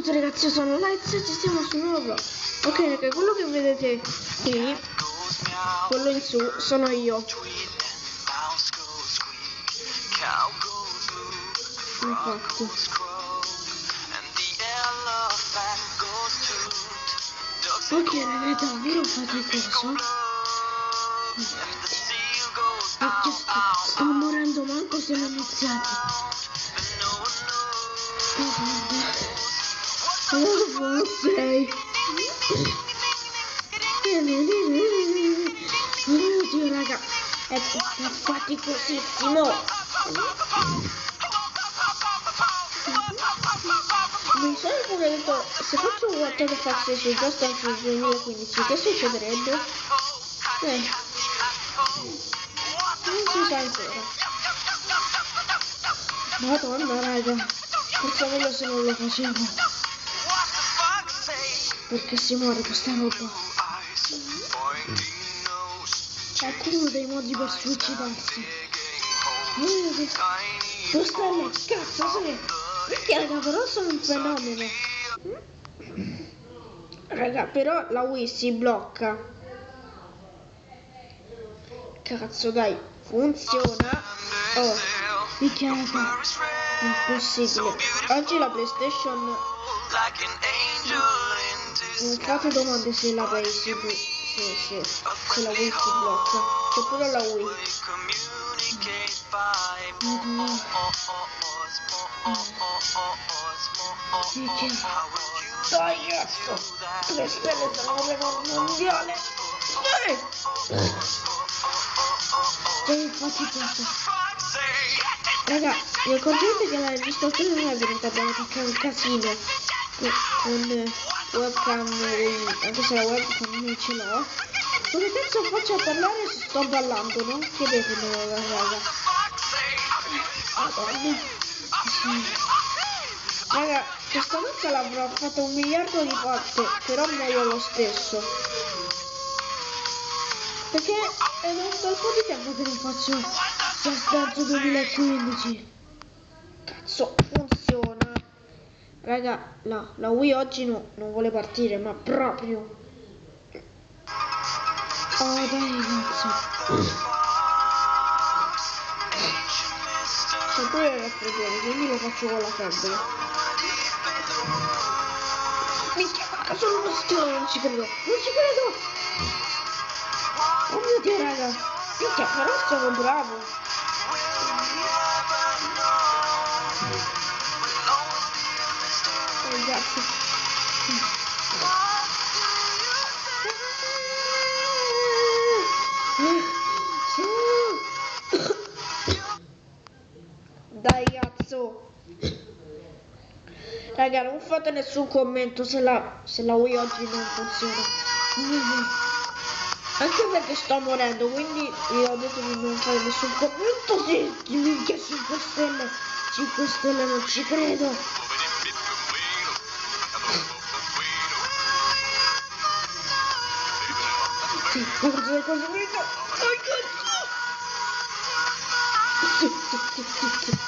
tutti ragazzi, io sono Lights e ci siamo su nuovo. Ok raga, quello che vedete qui, quello in su, sono io. Infatti. Ok raga, davvero fate cosa? Infatti. Sto morendo manco siamo iniziati. Oh, sei. Oddio raga, è faticosissimo. Mi sono pure detto, se faccio un What the Fox su Just Dance 2015, che succederebbe? Non si sa ancora. Madonna raga, forse meglio se non lo facevo, perché si muore questa roba. È uno dei modi per suicidarsi. Due stelle, cazzo sì. Perché raga, però sono un fenomeno. Raga, però la Wii si blocca. Cazzo dai, funziona. Oh, picchiata. Impossibile. Oggi la PlayStation. Non fate domande se la Wii se la Wii si blocca. C'è pure la Wii. Dai cazzo, 3 stelle sono un record mondiale. Infatti questo. Raga, mi accorgete che la registrazione non è venuta bene perché è un casino con webcam Wii, anche se la webcam non ce l'ho. Come cazzo faccio a parlare se sto ballando, no? Chiedetemelo raga. Madonna. Raga, questa mazza l'avrò fatta 1 miliardo di volte, però muoio lo stesso. Perché è da un bel po' di tempo che non faccio Just Dance 2015. Cazzo, funziona. Raga, la Wii oggi non vuole partire, ma proprio. Oh dai cazzo. C'è pure il raffreddore, quindi lo faccio con la febbre. Minchia, sono uno schiavo, non ci credo. Oh mio Dio raga. Minchia, però sono bravo. Ragazzi. Dai cazzo. Raga, non fate nessun commento se la Wii oggi non funziona. Anche perché sto morendo, quindi vi ho detto di non fare nessun commento. Sì, minchia 5 stelle. 5 stelle non ci credo. Sì, la cosa del coso finito. Sì.